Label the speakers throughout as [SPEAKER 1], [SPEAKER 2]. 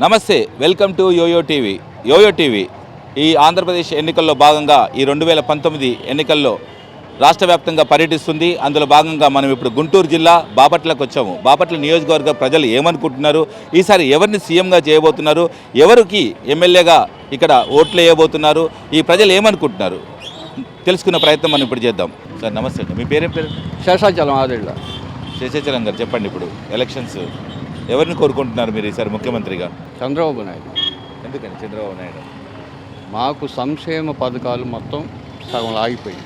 [SPEAKER 1] నమస్తే, welcome to yo-yo TV. ఈ ఆంధ్రప్రదేశ్ ఎన్నికల్లో భాగంగా ఈ 2019 ఎన్నికల్లో రాష్ట్ర వ్యాప్తంగా పర్యటిస్తుంది. అందులో భాగంగా మనం ఇప్పుడు గుంటూరు జిల్లా బాపట్లకు వచ్చాము. బాపట్ల నియోజకవర్గ ప్రజలు ఏమనుకుంటున్నారు, ఈసారి ఎవరిని సీఎంగా చేయబోతున్నారు, ఎవరికి ఎమ్మెల్యేగా ఇక్కడ ఓట్లు వేయబోతున్నారు, ఈ ప్రజలు ఏమనుకుంటున్నారు తెలుసుకునే ప్రయత్నం మనం ఇప్పుడు చేద్దాం. సార్ నమస్తే అండి, మీ పేరేం పేరు?
[SPEAKER 2] శేషాచలం ఆదిళ్ళ.
[SPEAKER 1] శేషాచలం గారు, చెప్పండి, ఇప్పుడు ఎలక్షన్స్ ఎవరిని కోరుకుంటున్నారు మీరు ఈసారి ముఖ్యమంత్రిగా?
[SPEAKER 2] చంద్రబాబు నాయుడు.
[SPEAKER 1] ఎందుకని చంద్రబాబు నాయుడు?
[SPEAKER 2] మాకు సంక్షేమ పథకాలు మొత్తం సగం ఆగిపోయింది.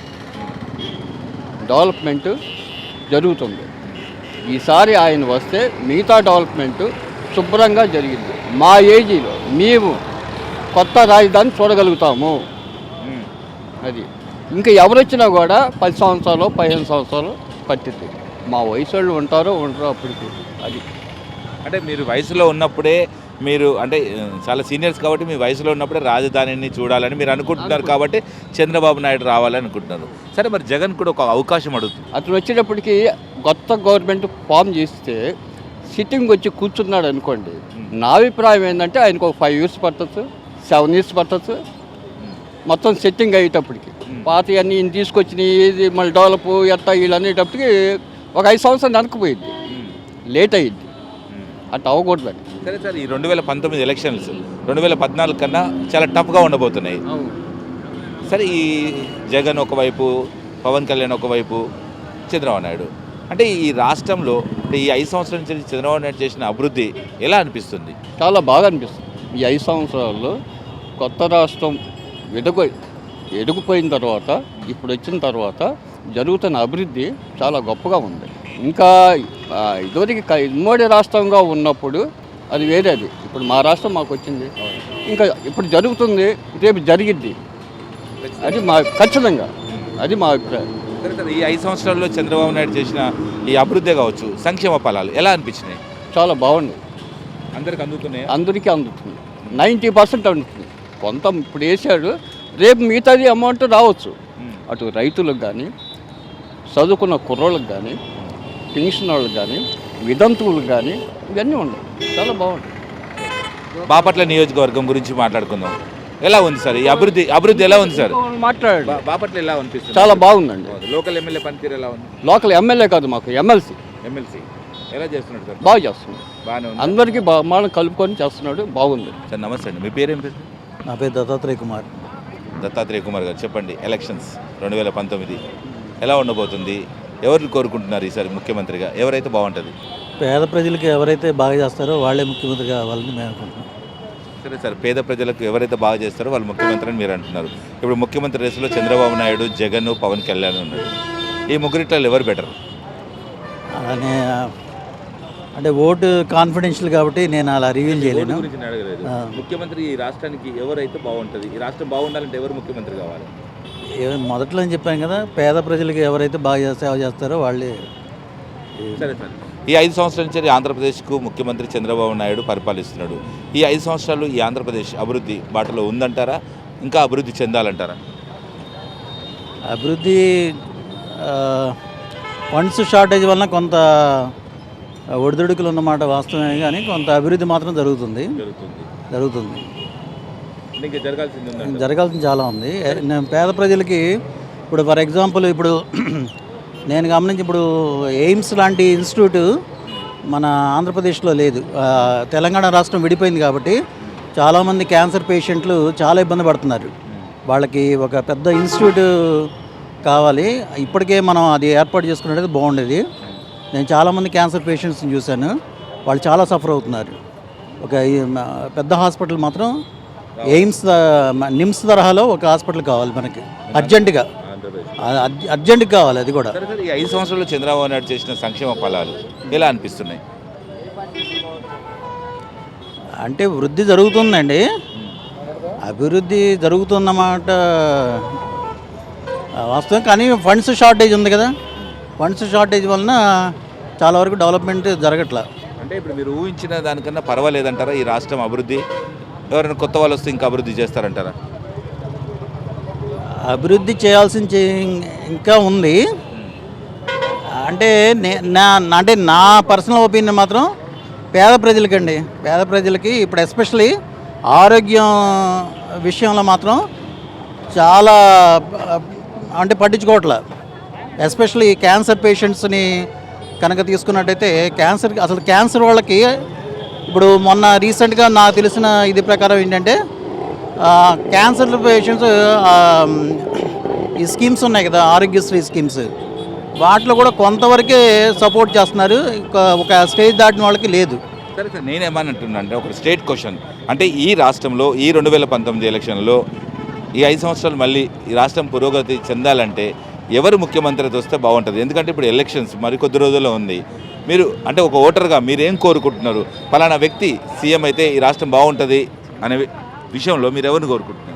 [SPEAKER 2] డెవలప్మెంట్ జరుగుతుంది. ఈసారి ఆయన వస్తే మిగతా డెవలప్మెంట్ శుభ్రంగా జరిగింది. మా ఏజీలో మేము కొత్త రాజధాని చూడగలుగుతాము. అది ఇంకా ఎవరు వచ్చినా కూడా 10 సంవత్సరాలు 15 సంవత్సరాలు పట్టింది. మా వయసు వాళ్ళు ఉంటారో అప్పటికి. అది
[SPEAKER 1] అంటే మీరు వయసులో ఉన్నప్పుడే, మీరు అంటే చాలా సీనియర్స్ కాబట్టి మీ వయసులో ఉన్నప్పుడే రాజధానిని చూడాలని మీరు అనుకుంటున్నారు కాబట్టి చంద్రబాబు నాయుడు రావాలని అనుకుంటున్నారు. సరే, మరి జగన్ కూడా ఒక అవకాశం అడుగుతుంది.
[SPEAKER 2] అతను వచ్చేటప్పటికి కొత్త గవర్నమెంట్ ఫామ్ చేస్తే సిట్టింగ్ వచ్చి కూర్చున్నాడు అనుకోండి, నా అభిప్రాయం ఏంటంటే ఆయనకు ఒక 5 years పట్టచ్చు, 7 years పట్టచ్చు. మొత్తం సెట్టింగ్ అయ్యేటప్పటికి పాత అన్నీ తీసుకొచ్చినాయి మళ్ళీ డెవలప్ ఎట్లా వీళ్ళు అనేటప్పటికి ఒక 5 సంవత్సరాలు వెనక్కిపోయింది, లేట్ అయ్యింది. అట్లా అవ్వకూడదని.
[SPEAKER 1] సరే సార్, ఈ 2019 ఎలక్షన్స్ 2014 కన్నా చాలా టఫ్గా ఉండబోతున్నాయి. సరే, ఈ జగన్ ఒకవైపు, పవన్ కళ్యాణ్ ఒకవైపు, చంద్రబాబు నాయుడు, అంటే ఈ రాష్ట్రంలో అంటే ఈ 5 సంవత్సరాల నుంచి చంద్రబాబు నాయుడు చేసిన అభివృద్ధి ఎలా అనిపిస్తుంది?
[SPEAKER 2] చాలా బాగా అనిపిస్తుంది. ఈ 5 సంవత్సరాల్లో కొత్త రాష్ట్రం ఎదుగుపోయిన తర్వాత ఇప్పుడు వచ్చిన తర్వాత జరుగుతున్న అభివృద్ధి చాలా గొప్పగా ఉంది. ఇంకా ఇదివరకు ఉమ్మడి రాష్ట్రంగా ఉన్నప్పుడు అది వేరేది. ఇప్పుడు మా రాష్ట్రం మాకు వచ్చింది, ఇంకా ఇప్పుడు జరుగుతుంది, రేపు జరిగిద్ది. అది మా ఖచ్చితంగా, అది మా అభిప్రాయం.
[SPEAKER 1] ఈ 5 సంవత్సరాల్లో చంద్రబాబు నాయుడు చేసిన ఈ అభివృద్ధి కావచ్చు, సంక్షేమ ఫలాలు ఎలా అనిపించినాయి?
[SPEAKER 2] చాలా బాగుంది.
[SPEAKER 1] అందరికీ అందుతున్నాయి?
[SPEAKER 2] అందరికీ అందుతుంది. 90% అందుతుంది. కొంత ఇప్పుడు వేసాడు, రేపు మిగతాది అమౌంట్ రావచ్చు. అటు రైతులకు కానీ, చదువుకున్న కుర్రోళ్ళకి కానీ, పెన్షన్ వాళ్ళకి కానీ, వితంతువులకు కానీ, ఇవన్నీ ఉండవు. చాలా బాగుంటుంది.
[SPEAKER 1] బాపట్ల నియోజకవర్గం గురించి మాట్లాడుకుందాం. ఎలా ఉంది సార్ ఈ అభివృద్ధి ఎలా ఉంది సార్?
[SPEAKER 2] మాట్లాడు.
[SPEAKER 1] బాపట్ల ఎలా అనిపిస్తుంది?
[SPEAKER 2] చాలా బాగుందండి.
[SPEAKER 1] లోకల్ ఎమ్మెల్యే పనితీరు ఎలా ఉంది?
[SPEAKER 2] లోకల్ ఎమ్మెల్యే కాదు, మాకు ఎమ్మెల్సీ
[SPEAKER 1] ఎలా చేస్తున్నాడు సార్?
[SPEAKER 2] బాగా చేస్తున్నాడు.
[SPEAKER 1] బాగానే ఉంది.
[SPEAKER 2] అందరికీ మనం కలుపుకొని చేస్తున్నాడు, బాగుంది.
[SPEAKER 1] సార్ నమస్తే అండి, మీ పేరేం పేరు?
[SPEAKER 3] నా పేరు దత్తాత్రేయ కుమార్
[SPEAKER 1] గారు, చెప్పండి, ఎలక్షన్స్ 2019 ఎలా ఉండబోతుంది? ఎవరిని కోరుకుంటున్నారు ఈసారి ముఖ్యమంత్రిగా? ఎవరైతే బాగుంటుంది?
[SPEAKER 3] పేద ప్రజలకు ఎవరైతే బాగా చేస్తారో వాళ్ళే ముఖ్యమంత్రి కావాలని మేము అనుకుంటున్నాం.
[SPEAKER 1] సరే సార్, పేద ప్రజలకు ఎవరైతే బాగా చేస్తారో వాళ్ళు ముఖ్యమంత్రి అని మీరు అంటున్నారు. ఇప్పుడు ముఖ్యమంత్రి రేసులో చంద్రబాబు నాయుడు, జగన్, పవన్ కళ్యాణ్ ఉన్నాడు. ఈ ముగ్గురిట్లో ఎవరు బెటర్?
[SPEAKER 3] అలానే అంటే ఓటు కాన్ఫిడెన్షియల్ కాబట్టి నేను అలా రివ్యూల్ చేయలేను.
[SPEAKER 1] ముఖ్యమంత్రి ఈ రాష్ట్రానికి ఎవరైతే బాగుంటుంది? ఈ రాష్ట్రం బాగుండాలంటే ఎవరు ముఖ్యమంత్రి కావాలి?
[SPEAKER 3] మొదట్లో చెప్పాను కదా, పేద ప్రజలకు ఎవరైతే బాగా సేవ చేస్తారో వాళ్ళే.
[SPEAKER 1] సరే సార్, ఈ 5 సంవత్సరాల నుంచి ఆంధ్రప్రదేశ్కు ముఖ్యమంత్రి చంద్రబాబు నాయుడు పరిపాలిస్తున్నాడు. ఈ 5 సంవత్సరాలు ఈ ఆంధ్రప్రదేశ్ అభివృద్ధి బాటలో ఉందంటారా? ఇంకా అభివృద్ధి చెందాలంటారా?
[SPEAKER 3] అభివృద్ధి ఫండ్స్ షార్టేజ్ వలన కొంత ఒడిదుడుకులు ఉన్నమాట వాస్తవమే, కానీ కొంత అభివృద్ధి మాత్రం జరుగుతుంది. జరగాల్సింది చాలా ఉంది. నేను పేద ప్రజలకి ఇప్పుడు ఫర్ ఎగ్జాంపుల్ ఇప్పుడు నేను గమనించి ఇప్పుడు ఎయిమ్స్ లాంటి ఇన్స్టిట్యూట్ మన ఆంధ్రప్రదేశ్లో లేదు. తెలంగాణ రాష్ట్రం విడిపోయింది కాబట్టి చాలామంది క్యాన్సర్ పేషెంట్లు చాలా ఇబ్బంది పడుతున్నారు. వాళ్ళకి ఒక పెద్ద ఇన్స్టిట్యూట్ కావాలి. ఇప్పటికే మనం అది ఏర్పాటు చేసుకునేది బాగుండేది. నేను చాలామంది క్యాన్సర్ పేషెంట్స్ని చూశాను, వాళ్ళు చాలా సఫర్ అవుతున్నారు. ఒక పెద్ద హాస్పిటల్ మాత్రం ఎయిమ్స్, నిమ్స్ తరహాలో ఒక హాస్పిటల్ కావాలి మనకి అర్జెంటుగా కావాలి. అది కూడా
[SPEAKER 1] ఈ 5 సంవత్సరాల్లో చంద్రబాబు నాయుడు చేసిన సంక్షేమ ఫలాలు ఎలా అనిపిస్తున్నాయి?
[SPEAKER 3] అంటే వృద్ధి జరుగుతుందండి, అభివృద్ధి జరుగుతున్నమాట వాస్తవం. కానీ ఫండ్స్ షార్టేజ్ ఉంది కదా, ఫండ్స్ షార్టేజ్ వలన చాలా వరకు డెవలప్మెంట్ జరగట్లా.
[SPEAKER 1] అంటే ఇప్పుడు మీరు ఊహించిన దానికన్నా పర్వాలేదంటారా ఈ రాష్ట్రం అభివృద్ధి? ఎవరైనా కొత్త వాళ్ళు వస్తే ఇంకా అభివృద్ధి చేస్తారంటారా?
[SPEAKER 3] అభివృద్ధి చేయాల్సింది ఇంకా ఉంది. అంటే నా పర్సనల్ ఒపీనియన్ మాత్రం పేద ప్రజలకండి, పేద ప్రజలకి ఇప్పుడు ఎస్పెషలీ ఆరోగ్యం విషయంలో మాత్రం చాలా అంటే పట్టించుకోవట్లే. ఎస్పెషలీ క్యాన్సర్ పేషెంట్స్ని కనుక తీసుకున్నట్టయితే క్యాన్సర్ వాళ్ళకి ఇప్పుడు మొన్న రీసెంట్గా నాకు తెలిసిన ఇది ప్రకారం ఏంటంటే క్యాన్సర్ పేషెంట్స్ ఈ స్కీమ్స్ ఉన్నాయి కదా, ఆరోగ్యశ్రీ స్కీమ్స్, వాటిలో కూడా కొంతవరకే సపోర్ట్ చేస్తున్నారు, ఒక స్టేజ్ దాటిన వాళ్ళకి లేదు.
[SPEAKER 1] సరే సార్, నేనేమనంటున్నా అంటే ఒక స్టేట్ క్వశ్చన్, అంటే ఈ రాష్ట్రంలో ఈ 2019 ఎలక్షన్లో ఈ 5 సంవత్సరాలు మళ్ళీ ఈ రాష్ట్రం పురోగతి చెందాలంటే ఎవరు ముఖ్యమంత్రి వస్తే బాగుంటుంది? ఎందుకంటే ఇప్పుడు ఎలక్షన్స్ మరికొద్ది రోజుల్లో ఉంది. మీరు అంటే ఒక ఓటర్గా మీరేం కోరుకుంటున్నారు? పలానా వ్యక్తి సీఎం అయితే ఈ రాష్ట్రం బాగుంటుంది అనే విషయంలో మీరు ఎవరిని కోరుకుంటున్నారు?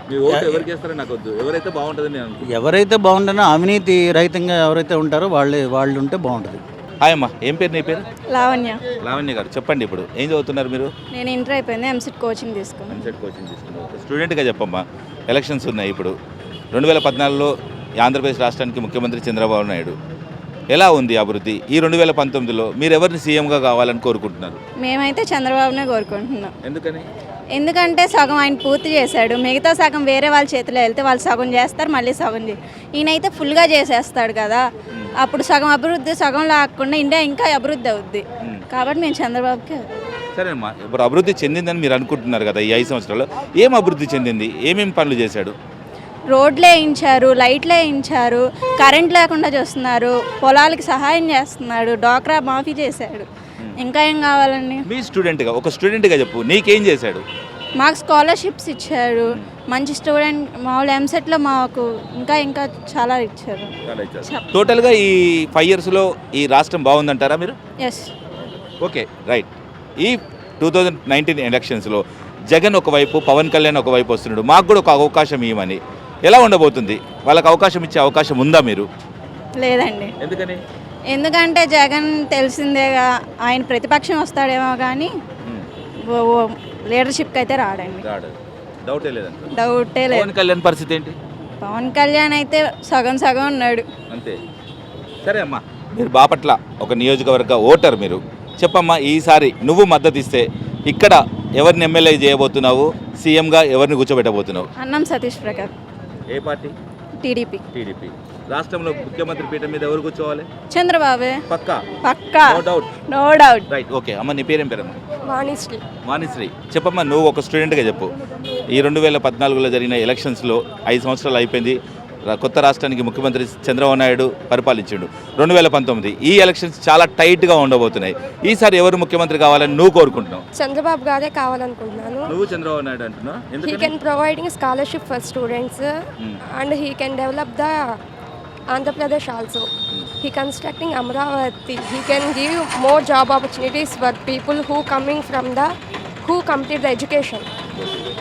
[SPEAKER 1] మీ ఓటు ఎవరికి వేస్తారో నాకు వద్దు, ఎవరైతే బాగుంటుందని నేను అనుకుంటున్నాను.
[SPEAKER 3] ఎవరైతే బాగుంటారో అవినీతి రహితంగా ఎవరైతే ఉంటారో వాళ్ళు ఉంటే బాగుంటుంది.
[SPEAKER 1] హాయ్ అమ్మా, ఏం పేరు నీ పేరు?
[SPEAKER 4] లావణ్య.
[SPEAKER 1] లావణ్య గారు, చెప్పండి ఇప్పుడు ఏం చదువుతున్నారు మీరు?
[SPEAKER 4] నేను ఇంటర్ అయిపోయింది, ఎంసెట్ కోచింగ్ తీసుకున్నాను.
[SPEAKER 1] ఎంసెట్ కోచింగ్ తీసుకున్నారు. స్టూడెంట్గా చెప్పమ్మా, ఎలక్షన్స్ ఉన్నాయి ఇప్పుడు. 2014లో ఆంధ్రప్రదేశ్ రాష్ట్రానికి ముఖ్యమంత్రి చంద్రబాబు నాయుడు. ఎలా ఉంది అభివృద్ధి? ఈ 2019లో మీరు ఎవరిని సీఎంగా కావాలని కోరుకుంటున్నారు?
[SPEAKER 4] మేమైతే చంద్రబాబునే కోరుకుంటున్నాం.
[SPEAKER 1] ఎందుకని?
[SPEAKER 4] ఎందుకంటే సగం ఆయన పూర్తి చేశాడు, మిగతా సగం వేరే వాళ్ళ చేతిలో వెళ్తే వాళ్ళు సగం చేస్తారు, మళ్ళీ సగం ఈయనైతే ఫుల్గా చేసేస్తాడు కదా, అప్పుడు సగం అభివృద్ధి సగం లాక్కుండా ఇండియా ఇంకా అభివృద్ధి అవుద్ది. కాబట్టి మేము చంద్రబాబుకే.
[SPEAKER 1] సరే అమ్మా, ఇప్పుడు అభివృద్ధి చెందిందని మీరు అనుకుంటున్నారు కదా, ఈ 5 సంవత్సరాల్లో ఏం అభివృద్ధి చెందింది? ఏమేమి పనులు చేశాడు?
[SPEAKER 4] రోడ్లే వేయించారు, లైట్లే వేయించారు, కరెంట్ లేకుండా చూస్తున్నారు, పొలాలకి సహాయం చేస్తున్నాడు, డ్వాక్రా మాఫీ చేశాడు. ఇంకా ఏం కావాలండి?
[SPEAKER 1] మీ స్టూడెంట్గా, ఒక స్టూడెంట్గా చెప్పు, నీకేం చేశాడు?
[SPEAKER 4] మాకు స్కాలర్షిప్స్ ఇచ్చారు, మంచి స్టూడెంట్ మామూలు ఎంసెట్లో మాకు ఇంకా చాలా ఇచ్చారు.
[SPEAKER 1] టోటల్గా ఈ 5 ఇయర్స్లో ఈ రాష్ట్రం బాగుందంటారా మీరు?
[SPEAKER 4] ఎస్.
[SPEAKER 1] Okay, right. ఈ 2019 ఎలక్షన్స్లో జగన్ ఒకవైపు, పవన్ కళ్యాణ్ ఒకవైపు వస్తున్నాడు, మాకు కూడా ఒక అవకాశం ఇవ్వమని. ఎలా ఉండబోతుంది? వాళ్ళకి అవకాశం ఇచ్చే అవకాశం ఉందా మీరు?
[SPEAKER 4] లేదండి.
[SPEAKER 1] ఎందుకని?
[SPEAKER 4] ఎందుకంటే జగన్ తెలిసిందేగా, ఆయన ప్రతిపక్షం వస్తాడేమో కానీ లీడర్షిప్కి అయితే రాడండి.
[SPEAKER 1] డౌటే లేదండి.
[SPEAKER 4] డౌటే లేదు.
[SPEAKER 1] పవన్ కళ్యాణ్ పరిస్థితి ఏంటి?
[SPEAKER 4] పవన్ కళ్యాణ్ అయితే సగం ఉన్నాడు
[SPEAKER 1] అంతే. సరే అమ్మా, మీరు బాపట్ల ఒక నియోజకవర్గ ఓటర్, మీరు చెప్పమ్మా, ఈసారి నువ్వు మద్దతు ఇస్తే ఇక్కడ ఎవరిని ఎమ్మెల్యే చేయబోతున్నావు? సీఎంగా ఎవరిని కూర్చోబెట్టబోతున్నావు?
[SPEAKER 4] అన్నం సతీష్ ప్రకాష్.
[SPEAKER 1] ఏ పార్టీ?
[SPEAKER 4] టీడీపీ.
[SPEAKER 1] రాష్ట్రంలో ముఖ్యమంత్రి పీఠం మీద ఎవరు కూర్చోవాలి?
[SPEAKER 4] చంద్రబాబే.
[SPEAKER 1] పక్కా. No doubt. రైట్. ఓకే అమ్మ, నీ పేరేం పేరమ్మా? వాణిశ్రీ. చెప్పమ్మా, నువ్వు ఒక స్టూడెంట్గా చెప్పు, ఈ 2014లో జరిగిన ఎలక్షన్స్లో 5 సంవత్సరాలు అయిపోయింది, కొత్త రాష్ట్రానికి ముఖ్యమంత్రి చంద్రబాబు నాయుడు పరిపాలించాడు. 2019 ఈ ఎలక్షన్స్ చాలా టైట్గా ఉండబోతున్నాయి. ఈసారి ఎవరు ముఖ్యమంత్రి కావాలని నువ్వు కోరుకుంటున్నావు?
[SPEAKER 5] చంద్రబాబు గారే కావాలనుకుంటున్నాను.
[SPEAKER 1] నువ్వు చంద్రబాబు నాయుడు అంటున్నావు?
[SPEAKER 5] He can providing scholarship for students and he can develop the Andhra Pradesh also. He constructing Amravati. He can give more job opportunities for people who complete the education.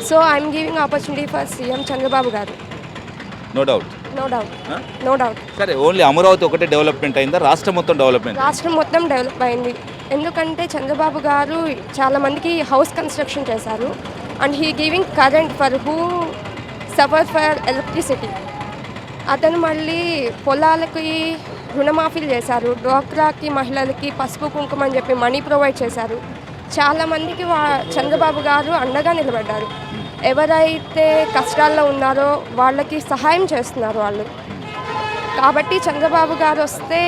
[SPEAKER 5] So I am giving opportunity for CM Chandrababu garu.
[SPEAKER 1] No doubt. సరే, only Amaravati ఒకటే development అయిందా? రాష్ట్రం మొత్తం development?
[SPEAKER 5] రాష్ట్రం మొత్తం develop అయింది. ఎందుకంటే చంద్రబాబు గారు చాలా మందికి హౌస్ కన్స్ట్రక్షన్ చేశారు and he giving current for who suffer for electricity. అతను మళ్ళీ పొలాలకి రుణమాఫీలు చేశారు, డ్వాక్రాకి మహిళలకి పసుపు కుంకుమ అని చెప్పి మనీ ప్రొవైడ్ చేశారు. చాలామందికి చంద్రబాబు గారు అండగా నిలబడ్డారు. ఎవరైతే కష్టాల్లో ఉన్నారో వాళ్ళకి సహాయం చేస్తున్నారు వాళ్ళు. కాబట్టి చంద్రబాబు గారు వస్తే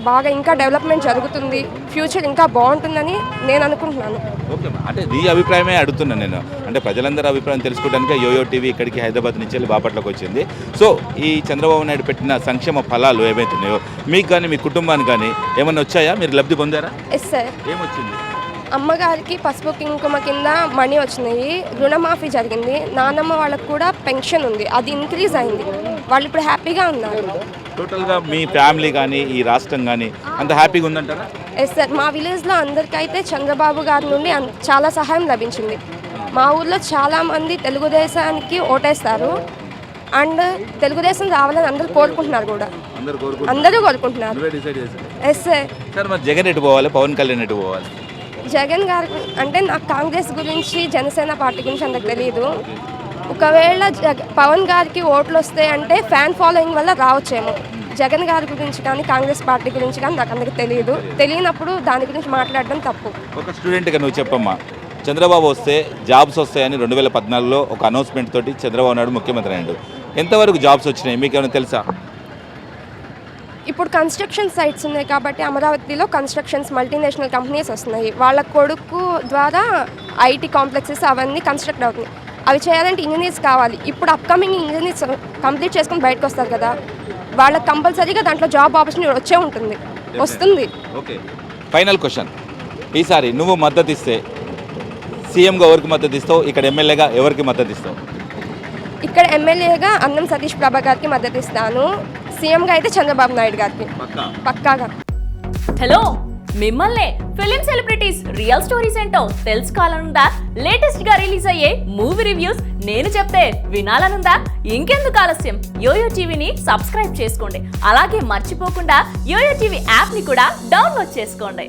[SPEAKER 5] బాగా ఇంకా డెవలప్మెంట్ జరుగుతుంది, ఫ్యూచర్ ఇంకా బాగుంటుందని నేను అనుకుంటున్నాను.
[SPEAKER 1] ఓకే, అంటే నీ అభిప్రాయమే అడుగుతున్నాను నేను, అంటే ప్రజలందరి అభిప్రాయం తెలుసుకోవడానికి యోయో టీవీ ఇక్కడికి హైదరాబాద్ నుంచి వెళ్ళి బాపట్లకు వచ్చింది. సో ఈ చంద్రబాబు నాయుడు పెట్టిన సంక్షేమ ఫలాలు ఏవైతున్నాయో మీకు కానీ మీ కుటుంబానికి కానీ ఏమన్నా వచ్చాయా? మీరు లబ్ధి పొందారా?
[SPEAKER 5] Yes sir.
[SPEAKER 1] ఏమొచ్చింది?
[SPEAKER 5] అమ్మగారికి పసుపు కుంకుమ కింద మనీ వచ్చినాయి, రుణమాఫీ జరిగింది, నానమ్మ వాళ్ళకు కూడా పెన్షన్ ఉంది, అది ఇంక్రీజ్ అయింది, వాళ్ళు ఇప్పుడు హ్యాపీగా ఉన్నారు.
[SPEAKER 1] టోటల్గా మీ ఫ్యామిలీ కానీ ఈ రాష్ట్రం కానీ అంత హ్యాపీగా ఉందంటారా?
[SPEAKER 5] Yes sir. మా విలేజ్లో అందరికైతే చంద్రబాబు గారి నుండి చాలా సహాయం లభించింది. మా ఊర్లో చాలామంది తెలుగుదేశానికి ఓటేస్తారు అండ్ తెలుగుదేశం రావాలని అందరూ కోరుకుంటున్నారు కూడా. అందరూ కోరుకుంటున్నారు. Yes sir.
[SPEAKER 1] మరి జగన్ ఎటు పోవాలి, పవన్ కళ్యాణ్ ఎటు పోవాలి?
[SPEAKER 5] జగన్ గారు అంటే నాకు కాంగ్రెస్ గురించి, జనసేన పార్టీ గురించి అంతకు తెలియదు. ఒకవేళ పవన్ గారికి ఓట్లు వస్తాయి అంటే ఫ్యాన్ ఫాలోయింగ్ వల్ల రావచ్చేమో. జగన్ గారి గురించి కానీ కాంగ్రెస్ పార్టీ గురించి కానీ నాకు అందరికీ తెలియనప్పుడు దాని గురించి మాట్లాడడం తప్పు.
[SPEAKER 1] ఒక స్టూడెంట్గా నువ్వు చెప్పమ్మా, చంద్రబాబు వస్తే జాబ్స్ వస్తాయని 2014లో ఒక అనౌన్స్మెంట్ తోటి చంద్రబాబు నాయుడు ముఖ్యమంత్రి అయ్యాడు. ఎంతవరకు జాబ్స్ వచ్చినాయి మీకు ఏమైనా తెలుసా?
[SPEAKER 5] ఇప్పుడు కన్స్ట్రక్షన్ సైట్స్ ఉన్నాయి కాబట్టి అమరావతిలో కన్స్ట్రక్షన్స్ మల్టీనేషనల్ కంపెనీస్ వస్తున్నాయి. వాళ్ళ కొడుకు ద్వారా ఐటీ కాంప్లెక్సెస్ అవన్నీ కన్స్ట్రక్ట్ అవుతున్నాయి. అవి చేయాలంటే ఇంజనీర్స్ కావాలి. ఇప్పుడు అప్కమింగ్ ఇంజనీర్స్ కంప్లీట్ చేసుకుని బయటకు వస్తారు కదా, వాళ్ళకి కంపల్సరీగా దాంట్లో జాబ్ ఆపర్చునిటీ వస్తుంది.
[SPEAKER 1] ఓకే, ఫైనల్ క్వశ్చన్, ఈసారి నువ్వు మద్దతు ఇస్తే సీఎంగా ఎవరికి మద్దతు ఇస్తావు? ఇక్కడ ఎమ్మెల్యేగా ఎవరికి మద్దతు ఇస్తావు?
[SPEAKER 5] ఇక్కడ ఎమ్మెల్యేగా అన్నం సతీష్ ప్రభా గారికి మద్దతు ఇస్తాను. సీఎంగా అయితే చంద్రబాబు నాయుడు గారికి పక్కాగా.
[SPEAKER 6] హలో, మిమ్మల్ని ఫిలిం సెలబ్రిటీస్ రియల్ స్టోరీస్ ఏంటో తెలుసుకోవాలనుందా? లేటెస్ట్ గా రిలీజ్ అయ్యే మూవీ రివ్యూస్ నేను చెప్తే వినాలనుందా? ఇంకెందుకు ఆలస్యం, యోయో టీవీని సబ్స్క్రైబ్ చేసుకోండి. అలాగే మర్చిపోకుండా యోయో టీవీ యాప్ ని కూడా డౌన్లోడ్ చేసుకోండి.